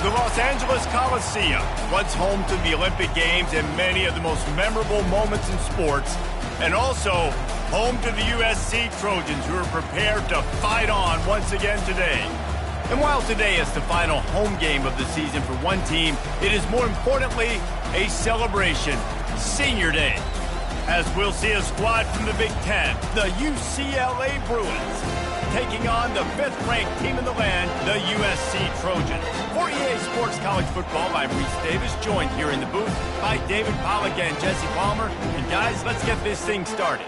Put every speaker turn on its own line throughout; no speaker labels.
The Los Angeles Coliseum, once home to the Olympic Games and many of the most memorable moments in sports, and also home to the USC Trojans, who are prepared to fight on once again today. And while today is the final home game of the season for one team, it is more importantly a celebration, Senior Day, as we'll see a squad from the Big Ten, the UCLA Bruins, taking on the 5th-ranked team in the land, the USC Trojans. For EA Sports College Football, I'm Reese Davis, joined here in the booth by David Pollack and Jesse Palmer. And guys, let's get this thing started.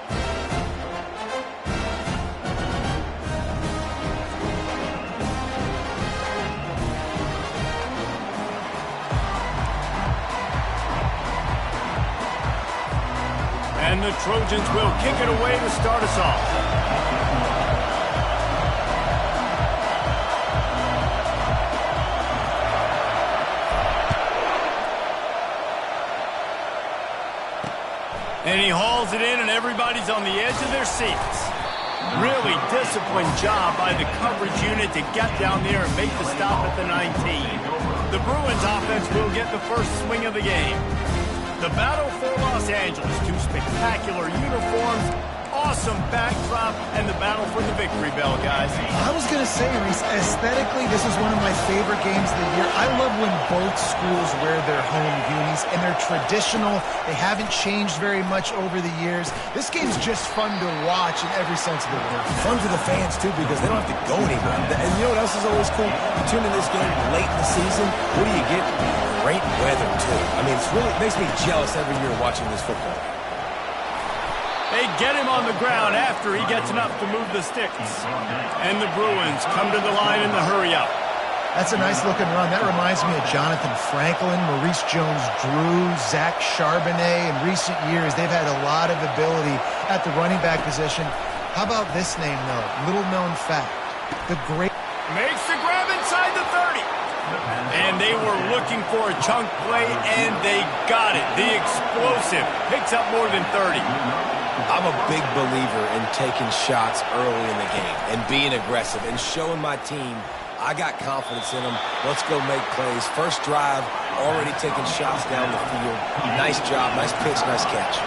And the Trojans will kick it away to start us off. And he hauls it in, and everybody's on the edge of their seats. Really disciplined job by the coverage unit to get down there and make the stop at the 19. The Bruins offense will get the first swing of the game. The battle for Los Angeles, 2 spectacular uniforms, awesome backdrop, and the battle for the victory bell, guys.
I was going to say, Reese, aesthetically, this is one of my favorite games of the year. I love when both schools wear their home unis, and they're traditional. They haven't changed very much over the years. This game's just fun to watch in every sense of the word.
Fun for the fans, too, because they don't have to go anywhere. And you know what else is always cool? You tune in this game late in the season, what do you get? Great weather, too. I mean, it makes me jealous every year watching this football.
They get him on the ground after he gets enough to move the sticks. And the Bruins come to the line in the hurry-up.
That's a nice-looking run. That reminds me of Jonathan Franklin, Maurice Jones-Drew, Zach Charbonnet. In recent years, they've had a lot of ability at the running back position. How about this name, though? Little-known fact. The great...
Makes the grab inside the 30. And they were looking for a chunk play, and they got it. The explosive picks up more than 30.
I'm a big believer in taking shots early in the game and being aggressive and showing my team I got confidence in them. Let's go make plays. First drive, already taking shots down the field. Nice job, nice pitch, nice catch.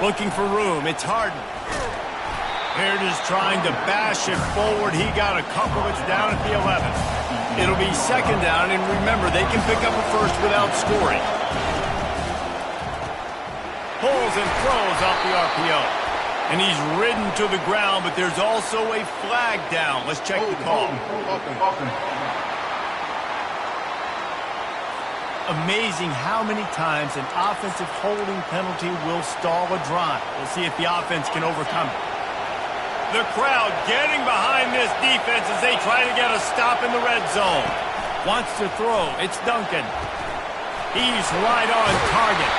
Looking for room. It's Harden. Baird is trying to bash it forward. He got a couple. It's down at the 11. It'll be second down, and remember, they can pick up a first without scoring. Pulls and throws off the RPO. And he's ridden to the ground, but there's also a flag down. Let's check the call. Amazing how many times an offensive holding penalty will stall a drive. We'll see if the offense can overcome it. The crowd getting behind this defense as they try to get a stop in the red zone. Wants to throw. It's Duncan. He's right on target.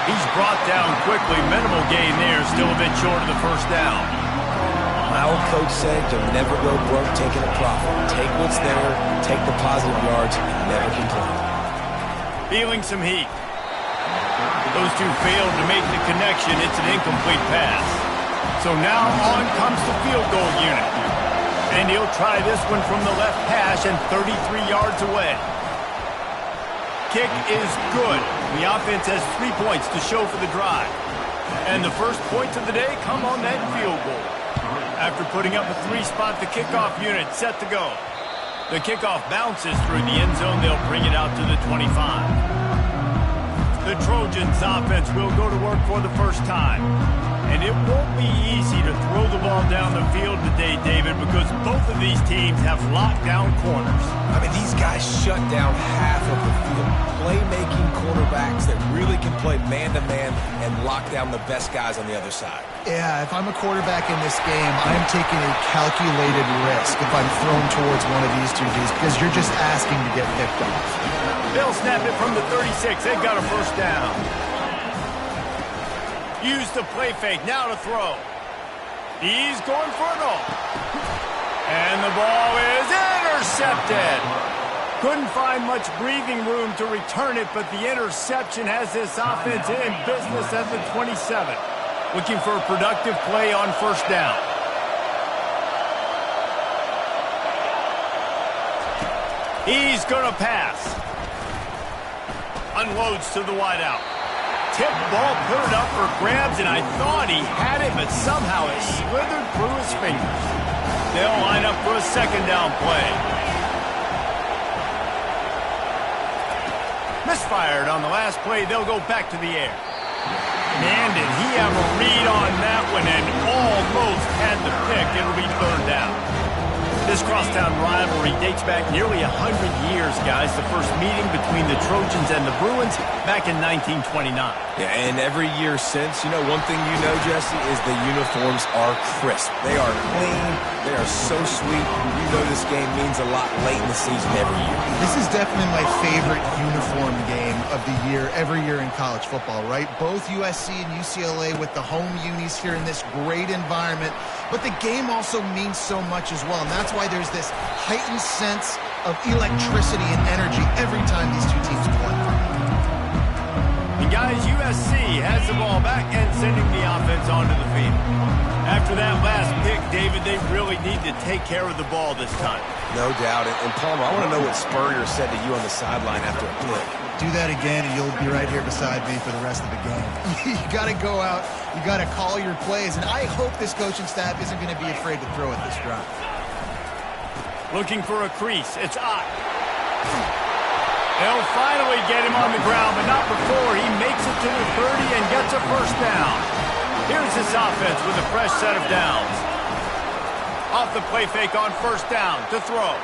He's brought down quickly. Minimal gain there. Still a bit short of the first down.
My old coach said, you'll never go broke taking a profit. Take what's there, take the positive yards, and never complain.
Feeling some heat. Those two failed to make the connection. It's an incomplete pass. So now on comes the field goal unit. And he'll try this one from the left hash and 33 yards away. Kick is good. The offense has 3 points to show for the drive. And the first points of the day come on that field goal. After putting up a 3-spot, the kickoff unit set to go. The kickoff bounces through the end zone. They'll bring it out to the 25. The Trojans offense will go to work for the first time. And it won't be easy to throw the ball down the field today, David, because both of these teams have locked down corners.
I mean, these guys shut down half of the field. Playmaking quarterbacks that really can play man-to-man and lock down the best guys on the other side.
Yeah, if I'm a quarterback in this game, I'm taking a calculated risk if I'm thrown towards one of these two dudes because you're just asking to get picked off.
They'll snap it from the 36. They've got a first down. Use the play fake, now to throw. He's going for it all. And the ball is intercepted. Couldn't find much breathing room to return it, but the interception has this offense in business at the 27. Looking for a productive play on first down. He's going to pass. Unloads to the wideout. Tip ball, put it up for grabs, and I thought he had it, but somehow it slithered through his fingers. They'll line up for a second down play. Misfired on the last play. They'll go back to the air. Man, did he have a read on that one and almost had the pick. It'll be third down. This crosstown rivalry dates back nearly 100 years, guys. The first meeting between the Trojans and the Bruins back in 1929.
Yeah, and every year since, you know, one thing you know, Jesse, is the uniforms are crisp. They are clean. They are so sweet. You know this game means a lot late in the season every year.
This is definitely my favorite uniform game of the year, every year in college football, right? Both USC and UCLA with the home unis here in this great environment. But the game also means so much as well, and that's why there's this heightened sense of electricity and energy every time these two teams play.
And guys, USC has the ball back and sending the offense onto the field. After that last pick, David, they really need to take care of the ball this time.
No doubt. And Palmer, I want to know what Spurrier said to you on the sideline after a pick.
Do that again, and you'll be right here beside me for the rest of the game. You got to go out. You got to call your plays, and I hope this coaching staff isn't going to be afraid to throw at this drive.
Looking for a crease. It's Ott. They'll finally get him on the ground, but not before he makes it to the 30 and gets a first down. Here's this offense with a fresh set of downs. Off the play fake on first down to throw.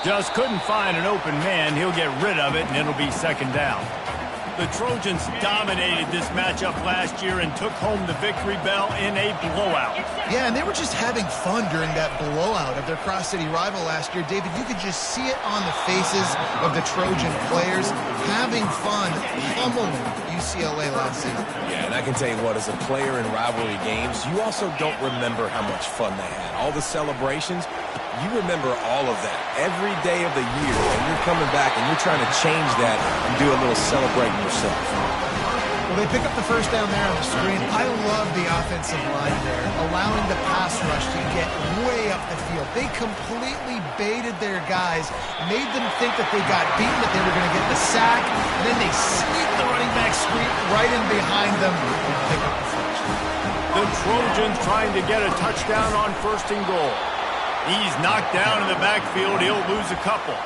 Just couldn't find an open man. He'll get rid of it, and it'll be second down. The Trojans dominated this matchup last year and took home the victory bell in a blowout.
Yeah, and they were just having fun during that blowout of their cross-city rival last year. David, you could just see it on the faces of the Trojan players having fun pummeling UCLA last season.
Yeah, and I can tell you what, as a player in rivalry games, you also don't remember how much fun they had. All the celebrations, you remember all of that every day of the year, and you're coming back and you're trying to change that and do a little celebrating yourself.
Well, they pick up the first down there on the screen. I love the offensive line there, allowing the pass rush to get way up the field. They completely baited their guys, made them think that they got beaten, that they were going to get the sack, and then they sneak the running back screen right in behind them and pick up the first.
The Trojans trying to get a touchdown on first and goal. He's knocked down in the backfield. He'll lose a couple.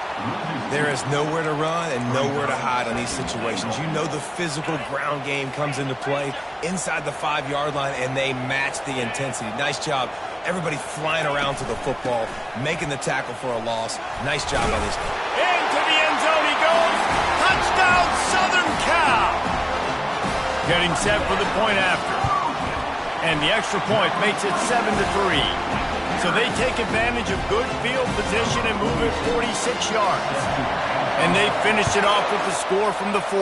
There is nowhere to run and nowhere to hide on these situations. You know the physical ground game comes into play inside the 5-yard line, and they match the intensity. Nice job. Everybody flying around to the football, making the tackle for a loss. Nice job by this guy.
Into the end zone he goes. Touchdown, Southern Cal. Getting set for the point after. And the extra point makes it 7-3. So they take advantage of good field position and move it 46 yards. And they finish it off with the score from the 4.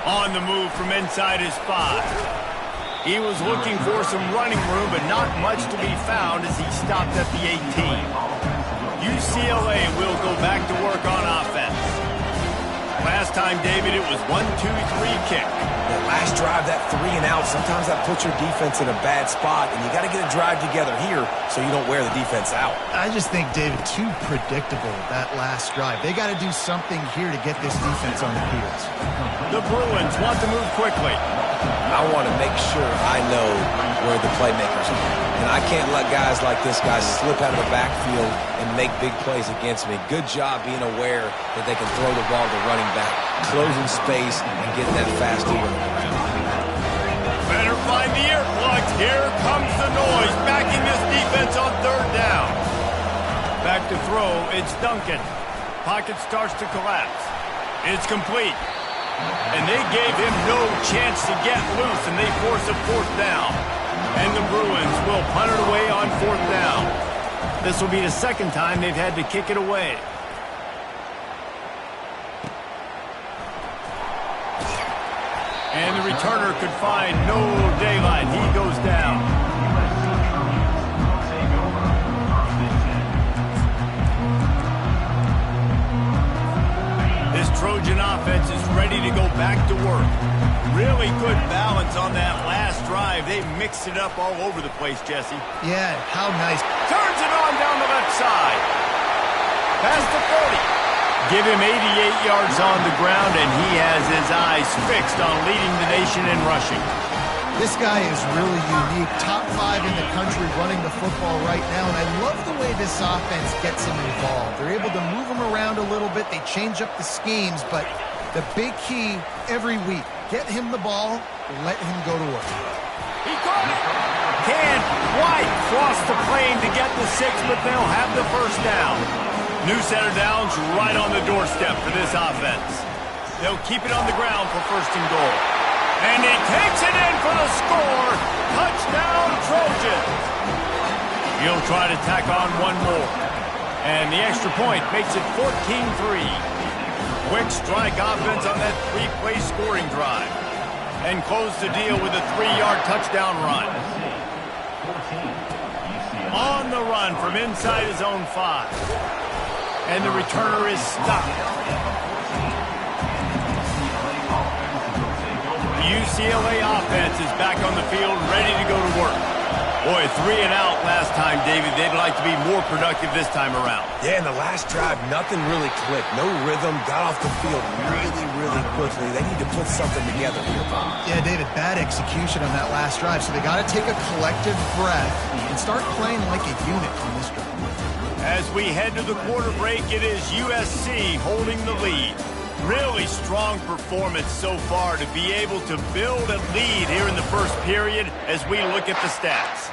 On the move from inside his 5. He was looking for some running room, but not much to be found as he stopped at the 18. UCLA will go back to work on offense. Last time, David, it was 1-2-3 kick.
The last drive, that 3 and out, sometimes that puts your defense in a bad spot, and you got to get a drive together here so you don't wear the defense out.
I just think, David, too predictable, that last drive. They got to do something here to get this defense on the heels.
The Bruins want to move quickly.
I want to make sure I know where the playmakers are. And I can't let guys like this guy slip out of the backfield and make big plays against me. Good job being aware that they can throw the ball to running back, closing space, and getting that fast eagle on the ground.
Better find the earplugs. Here comes the noise, backing this defense on third down. Back to throw, it's Duncan. Pocket starts to collapse. It's complete. And they gave him no chance to get loose, and they force a fourth down. And the Bruins will punt it away on fourth down. This will be the second time they've had to kick it away. And the returner could find no daylight. He goes down. This Trojan offense is ready to go back to work. Really good balance on that last drive. They mixed it up all over the place, Jesse.
Yeah, how nice.
Turns it on down the left side. Past the 40. Give him 88 yards on the ground, and he has his eyes fixed on leading the nation in rushing.
This guy is really unique. Top 5 in the country running the football right now, and I love the way this offense gets him involved. They're able to move him around a little bit. They change up the schemes, but the big key every week, get him the ball, let him go to work.
He caught it. Can't quite cross the plane to get the 6, but they'll have the first down. New set of downs right on the doorstep for this offense. They'll keep it on the ground for first and goal. And he takes it in for the score. Touchdown, Trojans. He'll try to tack on one more. And the extra point makes it 14-3. Quick strike offense on that 3-play scoring drive. And close the deal with a 3-yard touchdown run. On the run from inside his own 5. And the returner is stopped. UCLA offense is back on the field, ready to go to work. Boy, 3 and out last time, David. They'd like to be more productive this time around.
Yeah, in the last drive, nothing really clicked. No rhythm, got off the field really quickly. They need to put something together here, Bob.
Yeah, David, bad execution on that last drive, so they got to take a collective breath and start playing like a unit on this drive.
As we head to the quarter break, it is USC holding the lead. Really strong performance so far to be able to build a lead here in the first period as we look at the stats.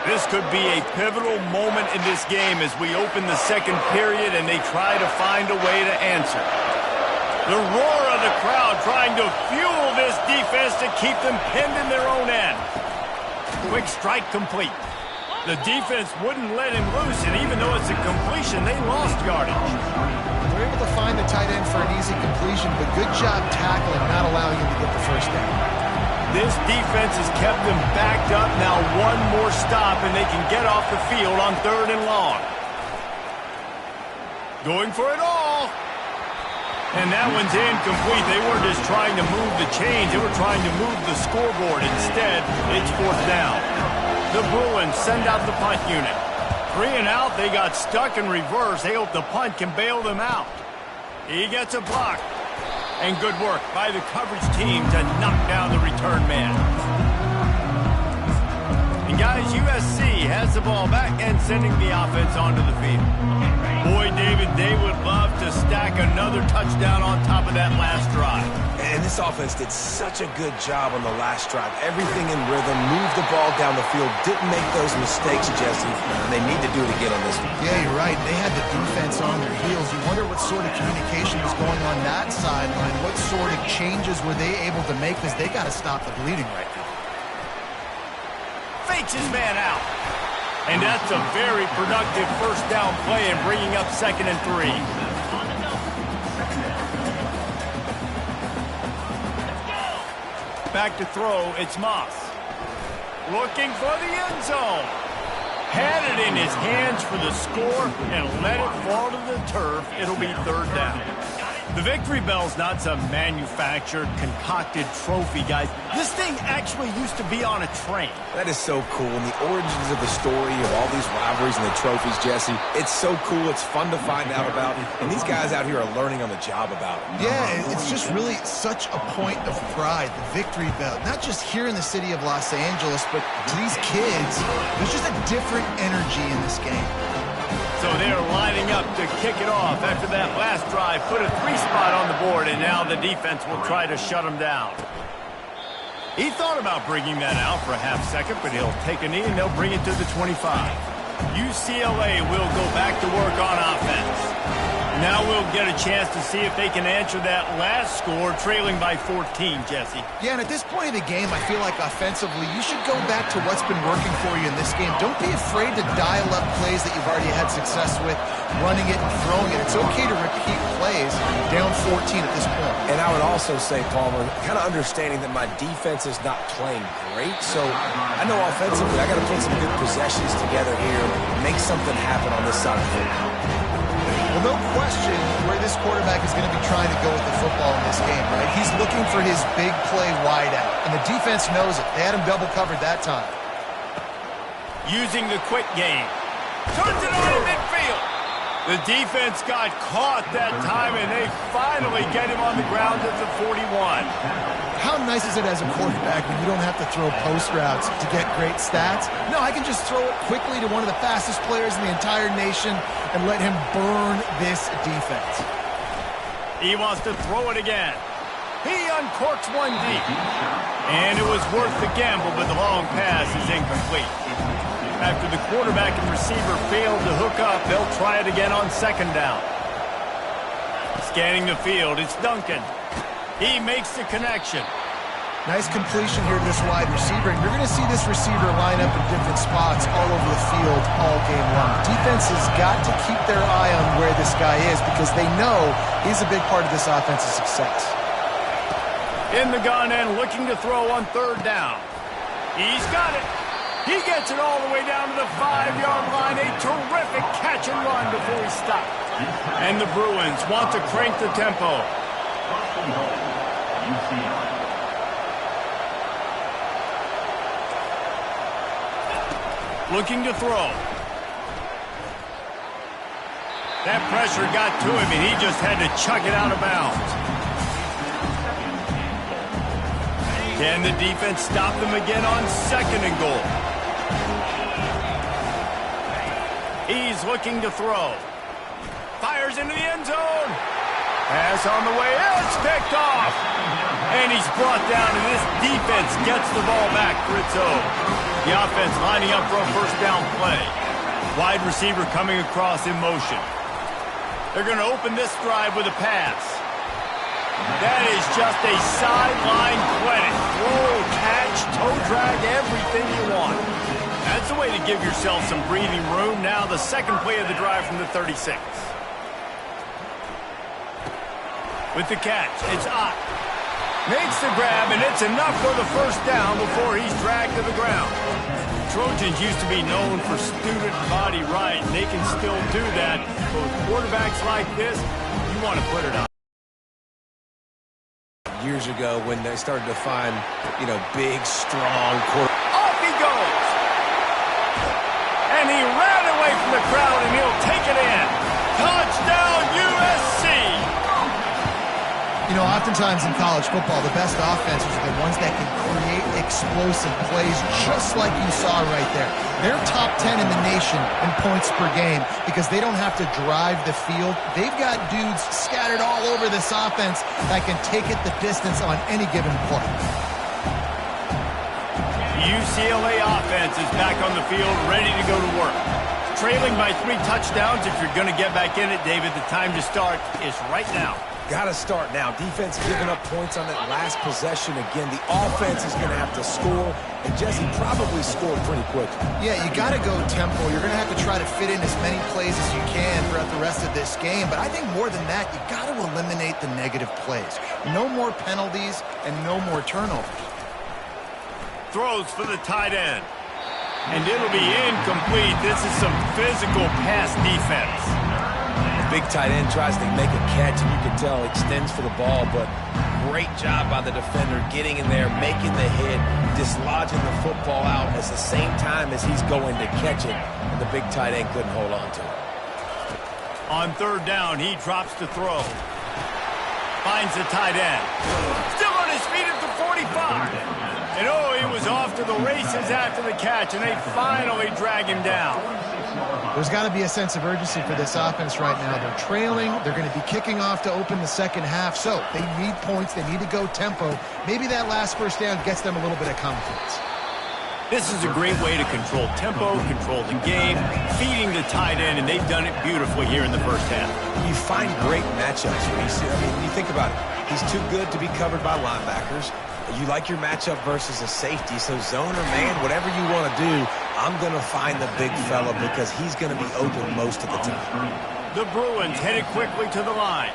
This could be a pivotal moment in this game as we open the second period and they try to find a way to answer. The roar of the crowd trying to fuel this defense to keep them pinned in their own end. Quick strike complete. The defense wouldn't let him loose, and even though it's a completion, they lost yardage.
They're able to find the tight end for an easy completion, but good job tackling, not allowing him to get the first down.
This defense has kept them backed up. Now one more stop, and they can get off the field on 3rd and long. Going for it all. And that one's incomplete. They weren't just trying to move the chains. They were trying to move the scoreboard. Instead, it's 4th down. The Bruins send out the punt unit. 3 and out, they got stuck in reverse. They hope the punt can bail them out. He gets a block. And good work by the coverage team to knock down the return man. And guys, USC has the ball back and sending the offense onto the field. Boy, David, they would love to stack another touchdown on top of that last drive.
And this offense did such a good job on the last drive. Everything in rhythm, moved the ball down the field, didn't make those mistakes, Jesse, and they need to do it again on this one.
Yeah, you're right. They had the defense on their heels. You wonder what sort of communication was going on that sideline. What sort of changes were they able to make, because they got to stop the bleeding right now.
Fakes his man out. And that's a very productive first down play and bringing up 2nd and 3. Back to throw, it's Moss. Looking for the end zone. Had it in his hands for the score and let it fall to the turf. It'll be 3rd down. The victory bell's not some manufactured, concocted trophy, guys. This thing actually used to be on a train.
That is so cool. And the origins of the story of all these rivalries and the trophies, Jesse, it's so cool. It's fun to find out about. And these guys out here are learning on the job about it.
Yeah, it's just really such a point of pride, the victory bell. Not just here in the city of Los Angeles, but to these kids, there's just a different energy in this game.
So they're lining up to kick it off after that last drive. Put a 3-spot on the board, and now the defense will try to shut them down. He thought about bringing that out for a half second, but he'll take a knee, and they'll bring it to the 25. UCLA will go back to work on offense. Now we'll get a chance to see if they can answer that last score, trailing by 14, Jesse.
Yeah, and at this point of the game, I feel like offensively, you should go back to what's been working for you in this game. Don't be afraid to dial up plays that you've already had success with, running it and throwing it. It's okay to repeat plays down 14 at this point.
And I would also say, Palmer, kind of understanding that my defense is not playing great, so I know offensively I got to put some good possessions together here, make something happen on this side of the field.
Well, no question where this quarterback is going to be trying to go with the football in this game, right? He's looking for his big play wide out, and the defense knows it. They had him double covered that time.
Using the quick game. Turns it on in midfield. The defense got caught that time, and they finally get him on the ground at the 41.
How nice is it as a quarterback when you don't have to throw post routes to get great stats? No, I can just throw it quickly to one of the fastest players in the entire nation and let him burn this defense.
He wants to throw it again. He uncorks one deep. And it was worth the gamble, but the long pass is incomplete. After the quarterback and receiver failed to hook up, they'll try it again on second down. Scanning the field, it's Duncan. He makes the connection.
Nice completion here to this wide receiver, and you're going to see this receiver line up in different spots all over the field all game long. Defense has got to keep their eye on where this guy is because they know he's a big part of this offense's success.
In the gun and looking to throw on third down. He's got it. He gets it all the way down to the 5-yard line. A terrific catch and run before he stopped. And the Bruins want to crank the tempo. Looking to throw. That pressure got to him, and he just had to chuck it out of bounds. Can the defense stop them again on second and goal? He's looking to throw. Fires into the end zone. Pass on the way. It's picked off. And he's brought down, and this defense gets the ball back for its own. The offense lining up for a first down play. Wide receiver coming across in motion. They're going to open this drive with a pass. That is just a sideline credit. Throw, catch, toe drag, everything you want. That's the way to give yourself some breathing room. Now the second play of the drive from the 36. With the catch, it's Ott. Makes the grab, and it's enough for the first down before he's dragged to the ground. Trojans used to be known for student body right. They can still do that. But with quarterbacks like this, you want to put it on.
Years ago when they started to find, big, strong quarterbacks.
Off he goes! And he ran away from the crowd, and he'll take it in. Touchdown, USC!
Oftentimes in college football, the best offenses are the ones that can create explosive plays just like you saw right there. They're top 10 in the nation in points per game because they don't have to drive the field. They've got dudes scattered all over this offense that can take it the distance on any given play.
UCLA offense is back on the field, ready to go to work. Trailing by 3 touchdowns. If you're going to get back in it, David, the time to start is right now.
Got to start now. Defense giving up points on that last possession again. The offense is going to have to score, and Jesse probably scored pretty quickly.
Yeah, you got to go tempo. You're going to have to try to fit in as many plays as you can throughout the rest of this game. But I think more than that, you got to eliminate the negative plays. No more penalties and no more turnovers.
Throws for the tight end. And it'll be incomplete. This is some physical pass defense.
Big tight end tries to make a catch, and you can tell extends for the ball, but great job by the defender getting in there, making the hit, dislodging the football out at the same time as he's going to catch it, and the big tight end couldn't hold on to it.
On third down, he drops to throw. Finds the tight end. Still on his feet at the 45. And he was off to the races after the catch, and they finally drag him down.
There's got to be a sense of urgency for this offense right now. They're trailing. They're going to be kicking off to open the second half. So they need points. They need to go tempo. Maybe that last first down gets them a little bit of confidence.
This is a great way to control tempo, control the game, feeding the tight end, and they've done it beautifully here in the first half.
You find great matchups, Reese. You think about it. He's too good to be covered by linebackers. You like your matchup versus a safety, so zone or man, whatever you want to do, I'm going to find the big fella because he's going to be open most of the time.
The Bruins headed quickly to the line.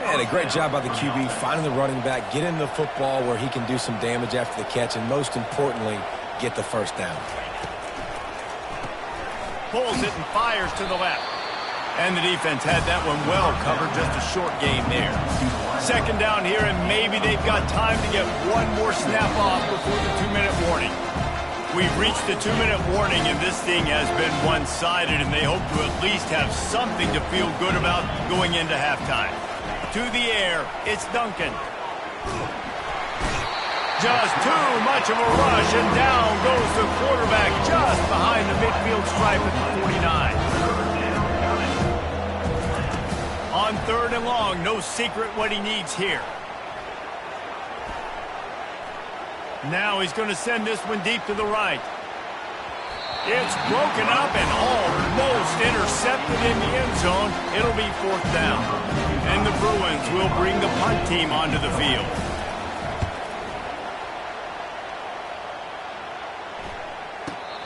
And a great job by the QB finding the running back, get him the football where he can do some damage after the catch, and most importantly, get the first down.
Pulls it and fires to the left. And the defense had that one well covered, just a short game there. Second down here, and maybe they've got time to get one more snap off before the 2-minute warning. We've reached the 2-minute warning, and this thing has been one-sided, and they hope to at least have something to feel good about going into halftime. To the air, it's Duncan. Just too much of a rush, and down goes the quarterback just behind the midfield stripe at the 49. On 3rd and long, no secret what he needs here. Now he's going to send this one deep to the right. It's broken up and almost intercepted in the end zone. It'll be 4th down. And the Bruins will bring the punt team onto the field.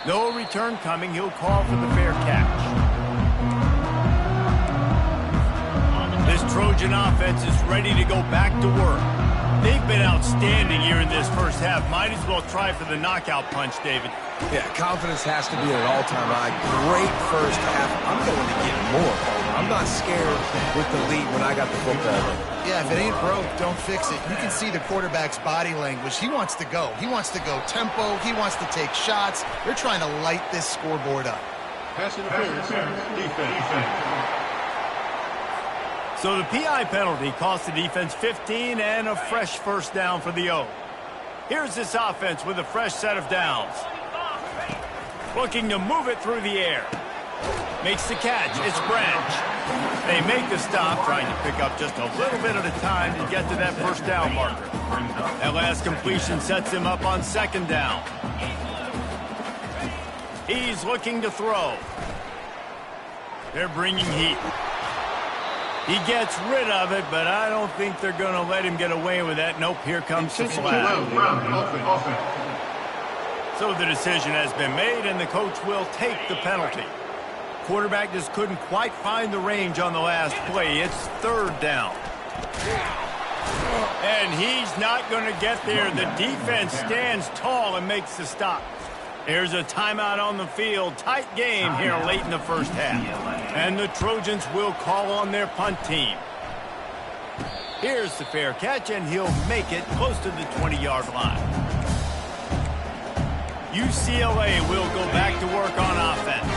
No return coming. He'll call for the fair catch. This Trojan offense is ready to go back to work. They've been outstanding here in this first half. Might as well try for the knockout punch, David.
Yeah, confidence has to be at an all-time high. Great first half. I'm going to get more. I'm not scared with the lead when I got the football.
Yeah, if it ain't broke, don't fix it. You can see the quarterback's body language. He wants to go. He wants to go tempo. He wants to take shots. They're trying to light this scoreboard up.
Pass interference. Defense.
So the PI penalty cost the defense 15 and a fresh first down for the O. Here's this offense with a fresh set of downs. Looking to move it through the air. Makes the catch. It's Branch. They make the stop, trying to pick up just a little bit at a time to get to that first down marker. That last completion sets him up on 2nd down. He's looking to throw. They're bringing heat. He gets rid of it, but I don't think they're going to let him get away with that. Nope, here comes the flag. So the decision has been made, and the coach will take the penalty. Quarterback just couldn't quite find the range on the last play. It's 3rd down. And he's not going to get there. The defense stands tall and makes the stop. There's a timeout on the field. Tight game here late in the first half. And the Trojans will call on their punt team. Here's the fair catch, and he'll make it close to the 20-yard line. UCLA will go back to work on offense.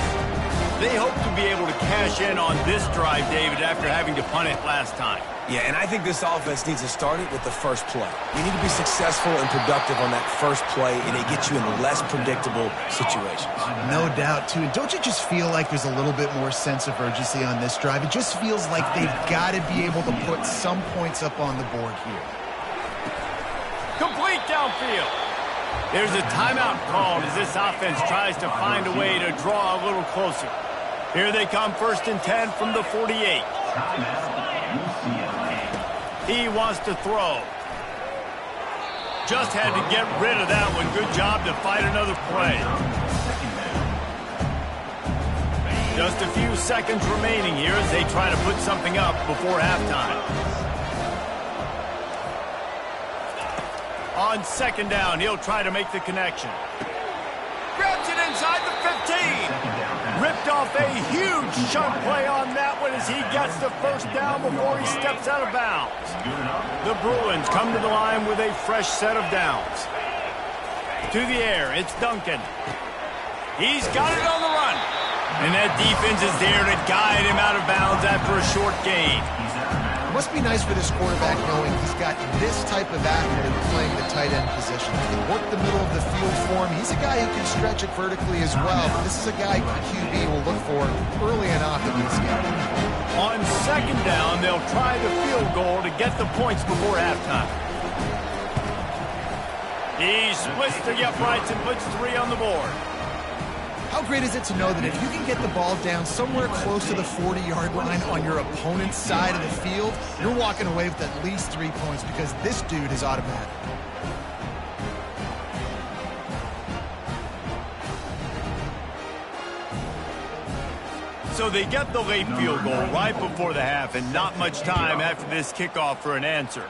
They hope to be able to cash in on this drive, David, after having to punt it last time.
Yeah, and I think this offense needs to start it with the first play. You need to be successful and productive on that first play, and it gets you in less predictable situations.
No doubt, too. And don't you just feel like there's a little bit more sense of urgency on this drive? It just feels like they've got to be able to put some points up on the board here.
Complete downfield. There's a timeout called as this offense tries to find a way to draw a little closer. Here they come, 1st and 10 from the 48. He wants to throw. Just had to get rid of that one. Good job to fight another play. Just a few seconds remaining here as they try to put something up before halftime. On 2nd down, he'll try to make the connection. Grabs it inside the 15. Ripped off a huge chunk play on that one as he gets the first down before he steps out of bounds. The Bruins come to the line with a fresh set of downs. To the air, it's Duncan. He's got it on the run. And that defense is there to guide him out of bounds after a short gain.
It must be nice for this quarterback knowing he's got this type of athlete playing the tight end position. He can work the middle of the field for him. He's a guy who can stretch it vertically as well. But this is a guy QB will look for early and often in this game.
On 2nd down, they'll try the field goal to get the points before halftime. He splits the uprights and puts 3 on the board.
How great is it to know that if you can get the ball down somewhere close to the 40-yard line on your opponent's side of the field, you're walking away with at least 3 points because this dude is automatic.
So they get the late field goal right before the half and not much time after this kickoff for an answer.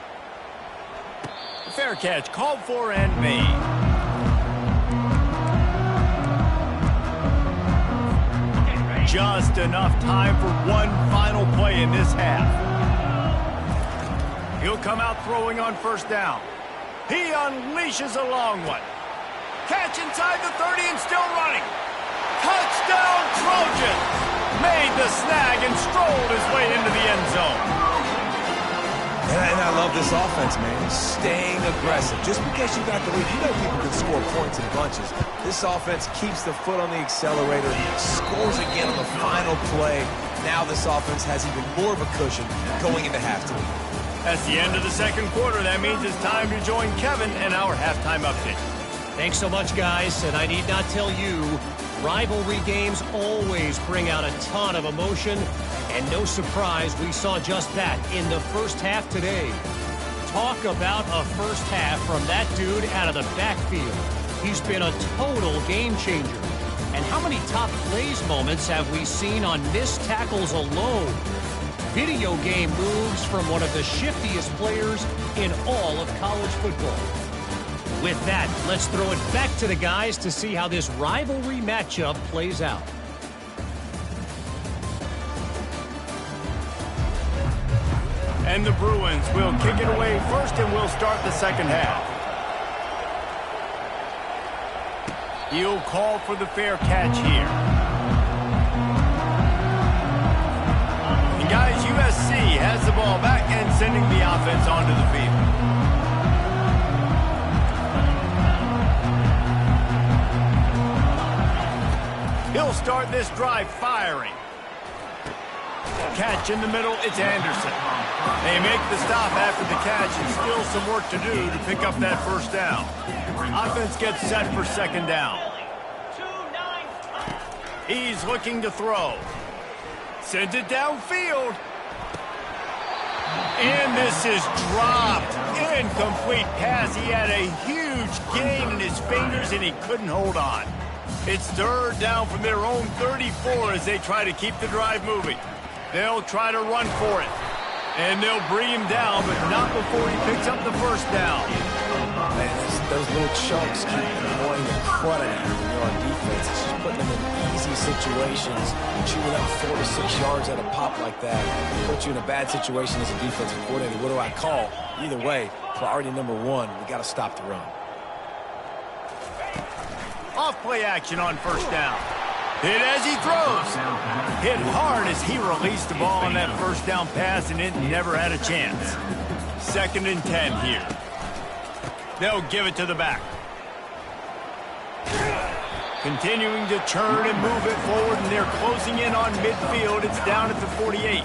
Fair catch called for and made. just enough time for one final play in this half. He'll come out throwing on first down. He unleashes a long one. Catch inside the 30 and still running. Touchdown Trojans! Made the snag and strolled his way into the end zone.
And I love this offense, man. Staying aggressive. Just because you got the lead, you know people can score points in bunches. This offense keeps the foot on the accelerator, scores again on the final play. Now this offense has even more of a cushion going into halftime.
That's the end of the second quarter. That means it's time to join Kevin in our halftime update.
Thanks so much, guys. And I need not tell you, rivalry games always bring out a ton of emotion. And no surprise, we saw just that in the first half today. Talk about a first half from that dude out of the backfield. He's been a total game changer. And how many top plays moments have we seen on missed tackles alone? Video game moves from one of the shiftiest players in all of college football. With that, let's throw it back to the guys to see how this rivalry matchup plays out.
And the Bruins will kick it away first, and we'll start the second half. He'll call for the fair catch here. And guys, USC has the ball back and sending the offense onto the field. He'll start this drive firing. Catch in the middle, it's Anderson. They make the stop after the catch, and still some work to do to pick up that first down. Offense gets set for second down. He's looking to throw. Sends it downfield. And this is dropped. Incomplete pass. He had a huge gain in his fingers, and he couldn't hold on. It's third down from their own 34 as they try to keep the drive moving. They'll try to run for it. And they'll bring him down, but not before he picks up the first down.
Man, those little chunks keep annoying the crud out of you when you're on defense. It's just putting them in easy situations. Chewing up 4 to 6 yards at a pop like that puts you in a bad situation as a defensive coordinator. What do I call? Either way, priority number one, we got to stop the run.
Off play action on first down. Hit as he throws. Hit hard as he released the ball on that first down pass, and it never had a chance. 2nd and 10 here. They'll give it to the back. Continuing to churn and move it forward, and they're closing in on midfield. It's down at the 48.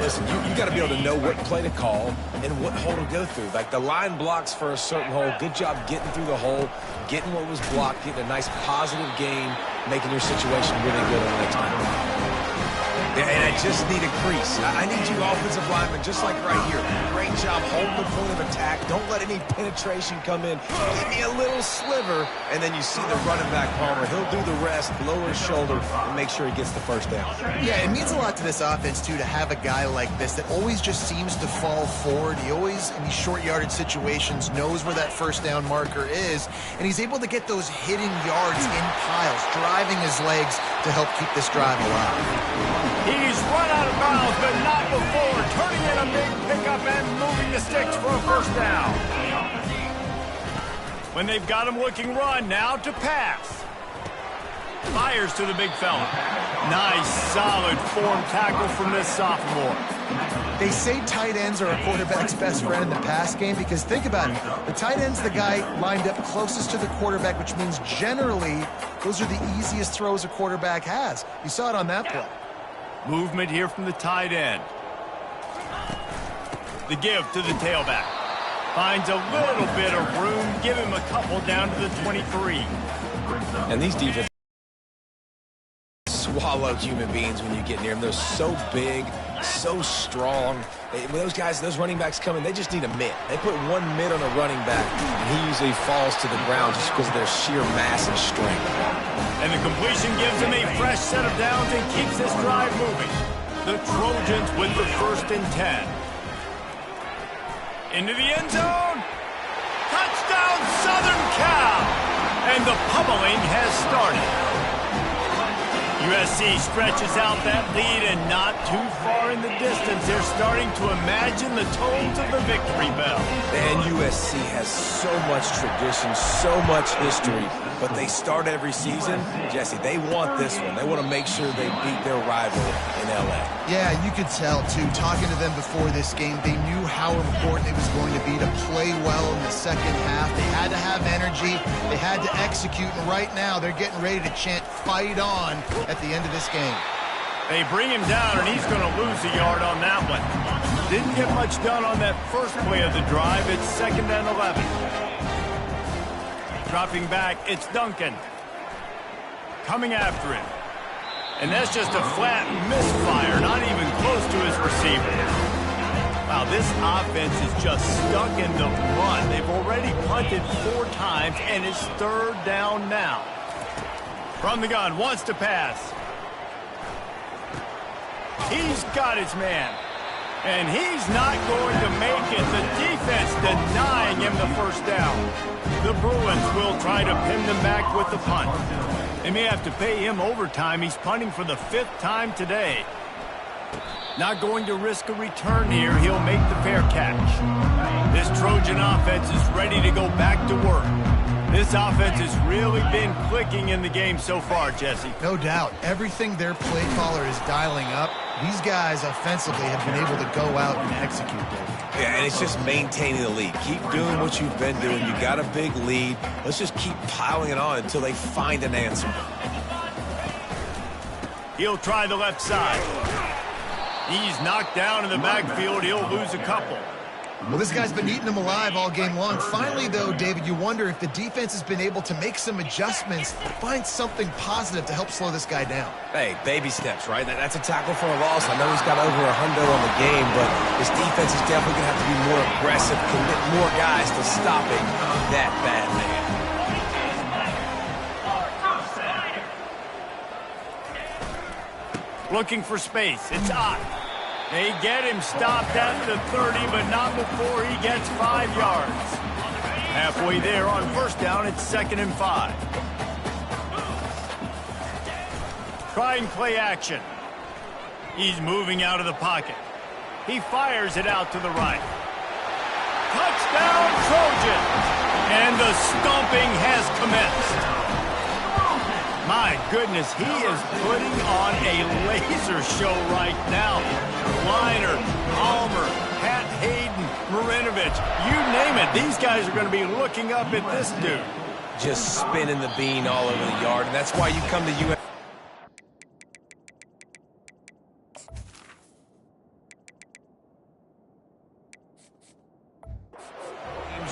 Listen, you got to be able to know what play to call and what hole to go through. Like the line blocks for a certain hole. Good job getting through the hole, getting what was blocked, getting a nice positive gain, making your situation really good on the next time. And I just need a crease. I need you offensive linemen, just like right here. Great job holding the point of attack. Don't let any penetration come in. Give me a little sliver, and then you see the running back, Palmer. He'll do the rest, lower his shoulder, and make sure he gets the first down.
Yeah, it means a lot to this offense, too, to have a guy like this that always just seems to fall forward. He always, in these short yardage situations, knows where that first down marker is, and he's able to get those hidden yards in piles, driving his legs to help keep this drive alive.
He's run out of bounds, but not before turning in a big pickup and moving the sticks for a first down. When they've got him looking run, now to pass. Fires to the big fella. Nice, solid form tackle from this sophomore.
They say tight ends are a quarterback's best friend in the pass game because think about it. The tight end's the guy lined up closest to the quarterback, which means generally those are the easiest throws a quarterback has. You saw it on that play.
Movement here from the tight end. The give to the tailback. Finds a little bit of room. Give him a couple down to the 23.
And these defenses swallow human beings when you get near them. They're so big, so strong. When those guys, those running backs come in, they just need a mitt. They put one mitt on a running back, and he usually falls to the ground just because of their sheer mass and strength.
And the completion gives him a fresh set of downs and keeps this drive moving. The Trojans with the 1st and 10. Into the end zone. Touchdown, Southern Cal! And the pummeling has started. USC stretches out that lead and not too far in the distance. They're starting to imagine the tones of the victory bell.
And USC has so much tradition, so much history, but they start every season. Jesse, they want this one. They want to make sure they beat their rival in LA.
Yeah, you could tell, too. Talking to them before this game, they knew how important it was going to be to play well in the second half. They had to have energy. They had to execute. And right now, they're getting ready to chant "Fight on" at the end of this game.
They bring him down, and he's going to lose a yard on that one. Didn't get much done on that first play of the drive. It's 2nd and 11. Dropping back, it's Duncan. Coming after him. And that's just a flat misfire, not even close to his receiver. Wow, this offense is just stuck in the run. They've already punted 4 times, and it's 3rd down now. From the gun, wants to pass. He's got his man. And he's not going to make it. The defense denying him the first down. The Bruins will try to pin them back with the punt. They may have to pay him overtime. He's punting for the 5th time today. Not going to risk a return here. He'll make the fair catch. This Trojan offense is ready to go back to work. This offense has really been clicking in the game so far, Jesse.
No doubt. Everything their play caller is dialing up, these guys offensively have been able to go out and execute there.
Yeah, and it's just maintaining the lead. Keep doing what you've been doing. You got a big lead. Let's just keep piling it on until they find an answer.
He'll try the left side. He's knocked down in the backfield. He'll lose a couple.
Well, this guy's been eating them alive all game long. Finally, though, David, you wonder if the defense has been able to make some adjustments, find something positive to help slow this guy down.
Hey, baby steps, right? That's a tackle for a loss. I know he's got over 100 on the game, but his defense is definitely going to have to be more aggressive, commit more guys to stopping that bad man.
Looking for space. It's Ott. They get him stopped at the 30, but not before he gets 5 yards. Halfway there on 1st down, it's 2nd and 5. Trying play action. He's moving out of the pocket. He fires it out to the right. Touchdown, Trojans! And the stomping has commenced. My goodness, he is putting on a laser show right now. Liner, Palmer, Pat Hayden, Marinovich, you name it. These guys are going to be looking up at this dude.
Just spinning the bean all over the yard, and that's why you come to USC.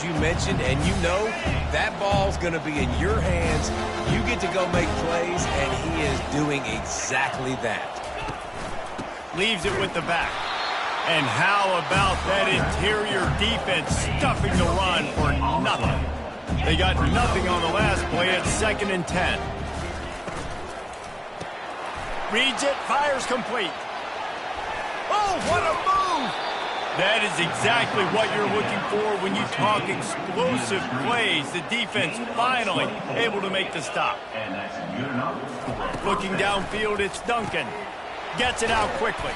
You mentioned, and you know that ball's going to be in your hands. You get to go make plays, and he is doing exactly that.
Leaves it with the back. And how about that interior defense stuffing the run for nothing? They got nothing on the last play at 2nd and 10. Reads it, fires complete. Oh, what a move! That is exactly what you're looking for when you talk explosive plays. The defense finally able to make the stop. Looking downfield, it's Duncan. Gets it out quickly.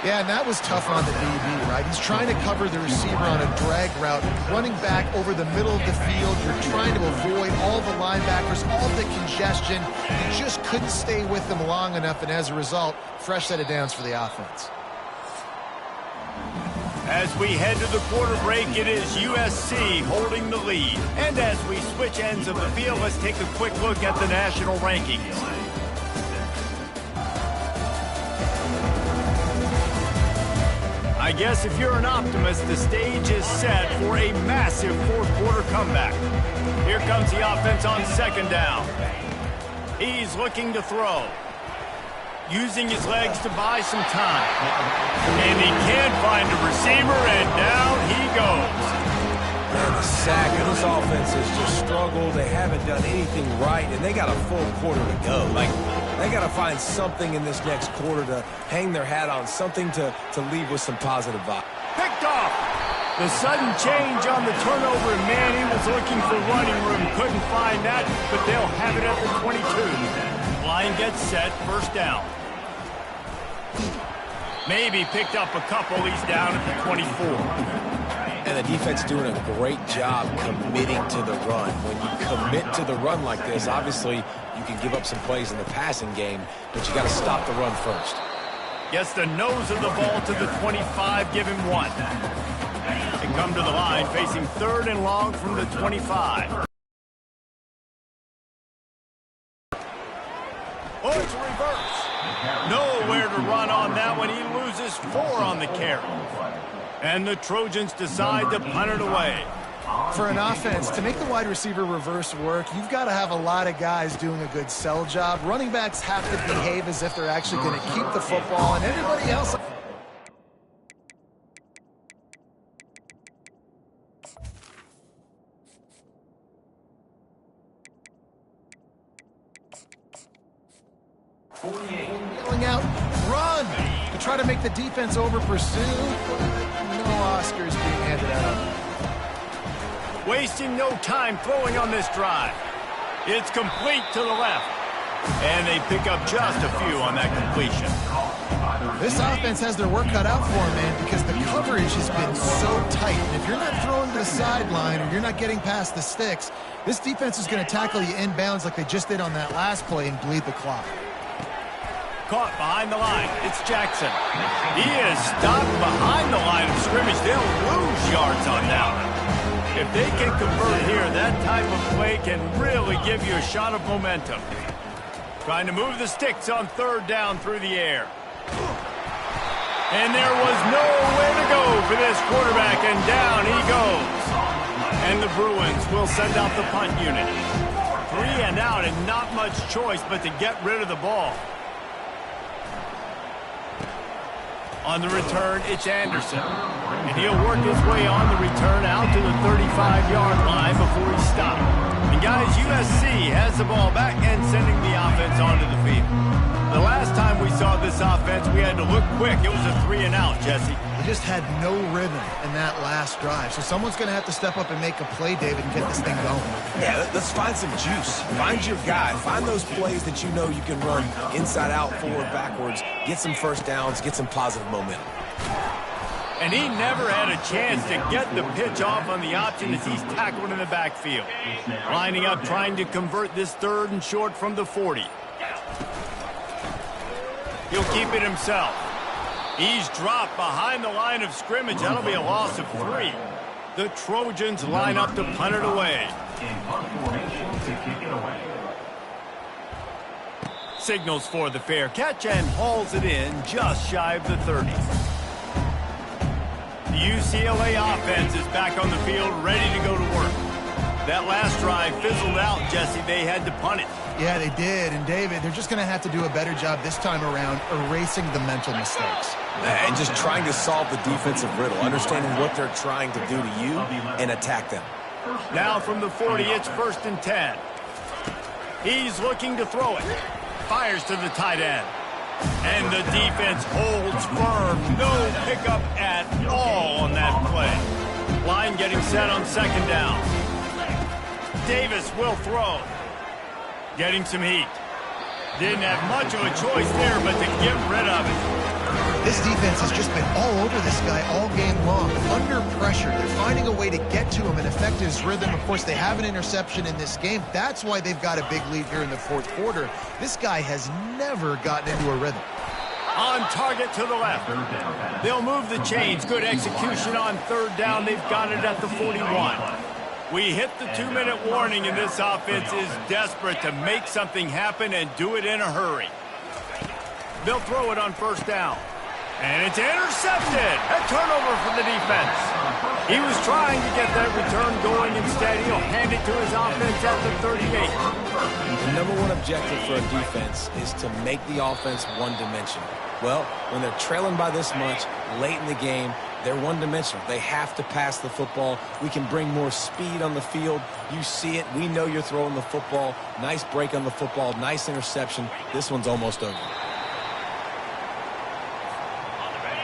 Yeah, and that was tough on the DB, right? He's trying to cover the receiver on a drag route, running back over the middle of the field. You're trying to avoid all the linebackers, all the congestion. You just couldn't stay with them long enough, and as a result, fresh set of downs for the offense.
As we head to the quarter break, it is USC holding the lead. And as we switch ends of the field, let's take a quick look at the national rankings. I guess if you're an optimist, the stage is set for a massive fourth-quarter comeback. Here comes the offense on 2nd down. He's looking to throw. Using his legs to buy some time. And he can't find a receiver, and down he goes.
Man, the sack of this offense has just struggled. They haven't done anything right, and they got a full quarter to go. Like, they got to find something in this next quarter to hang their hat on, something to leave with some positive vibe.
Picked off. The sudden change on the turnover, and man, he was looking for running room. Couldn't find that, but they'll have it at the 22. Fly line gets set, first down. Maybe picked up a couple. He's down at the 24.
And the defense doing a great job committing to the run. When you commit to the run like this, obviously you can give up some plays in the passing game, but you got to stop the run first.
Gets the nose of the ball to the 25, give him 1. They come to the line facing 3rd and long from the 25. Oh, it's a reverse. Nowhere to run on that one. He loses 4 on the carry. And the Trojans decide to punt it away.
For an offense, to make the wide receiver reverse work, you've got to have a lot of guys doing a good sell job. Running backs have to behave as if they're actually going to keep the football, and everybody else... yelling out, run! To try to make the defense over-pursue. No Oscars being handed out.
Wasting no time throwing on this drive. It's complete to the left. And they pick up just a few on that completion.
This offense has their work cut out for them, man, because the coverage has been so tight. And if you're not throwing to the sideline or you're not getting past the sticks, this defense is going to tackle you inbounds like they just did on that last play and bleed the clock.
Caught behind the line. It's Jackson. He is stopped behind the line of scrimmage. They'll lose yards on that. If they can convert here, that type of play can really give you a shot of momentum. Trying to move the sticks on 3rd down through the air. And there was nowhere to go for this quarterback, and down he goes. And the Bruins will send out the punt unit. 3 and out, and not much choice but to get rid of the ball. On the return, it's Anderson. And he'll work his way on the return out to the 35-yard line before he stopped. And guys, USC has the ball back and sending the offense onto the field. The last time we saw this offense, we had to look quick. It was a 3 and out, Jesse.
They just had no rhythm in that last drive. So someone's going to have to step up and make a play, David, and get this thing going.
Yeah, let's find some juice. Find your guy. Find those plays that you know you can run inside out, forward, backwards. Get some first downs. Get some positive momentum.
And he never had a chance to get the pitch off on the option as he's tackled in the backfield. Lining up, trying to convert this 3rd and short from the 40. He'll keep it himself. He's dropped behind the line of scrimmage. That'll be a loss of 3. The Trojans line up to punt it away. Signals for the fair catch and hauls it in just shy of the 30. The UCLA offense is back on the field, ready to go to work. That last drive fizzled out, Jesse. They had to punt it.
Yeah, they did. And, David, they're just going to have to do a better job this time around erasing the mental mistakes.
And just trying to solve the defensive riddle, understanding what they're trying to do to you and attack them.
Now from the 40, it's 1st and 10. He's looking to throw it. Fires to the tight end. And the defense holds firm. No pickup at all on that play. Line getting set on 2nd down. Davis will throw. Getting some heat. Didn't have much of a choice there, but to get rid of it.
This defense has just been all over this guy all game long. Under pressure. They're finding a way to get to him and affect his rhythm. Of course, they have an interception in this game. That's why they've got a big lead here in the 4th quarter. This guy has never gotten into a rhythm.
On target to the left. They'll move the chains. Good execution on 3rd down. They've got it at the 41. We hit the 2-minute warning, and this offense is desperate to make something happen and do it in a hurry. They'll throw it on 1st down. And it's intercepted. A turnover for the defense. He was trying to get that return going. Instead, he'll hand it to his offense at the 38.
The #1 objective for a defense is to make the offense one-dimensional. Well, when they're trailing by this much late in the game, they're one-dimensional. They have to pass the football. We can bring more speed on the field. You see it. We know you're throwing the football. Nice break on the football. Nice interception. This one's almost over.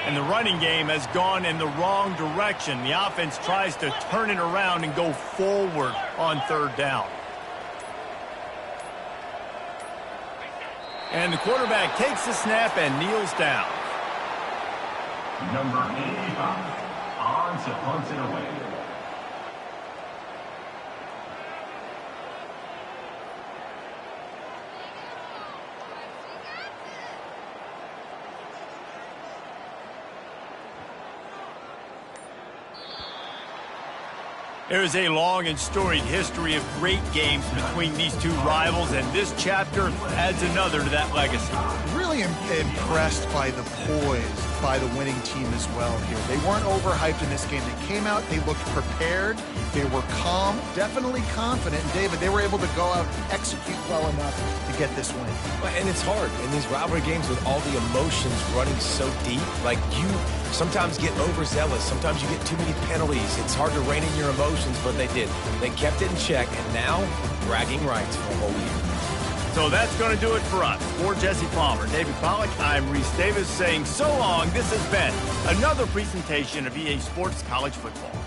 And the running game has gone in the wrong direction. The offense tries to turn it around and go forward on 3rd down. And the quarterback takes the snap and kneels down.
Number 85, on to punt it away.
There is a long and storied history of great games between these two rivals, and this chapter adds another to that legacy.
Really impressed by the poise by the winning team as well here. They weren't overhyped in this game. They came out, they looked prepared, they were calm, definitely confident. And David, they were able to go out and execute well enough to get this win.
And it's hard in these rivalry games with all the emotions running so deep. Like, you sometimes get overzealous. Sometimes you get too many penalties. It's hard to rein in your emotions, but they did. They kept it in check, and now bragging rights for a whole year.
So that's going to do it for us. For Jesse Palmer, David Pollack, I'm Reese Davis saying so long. This has been another presentation of EA Sports College Football.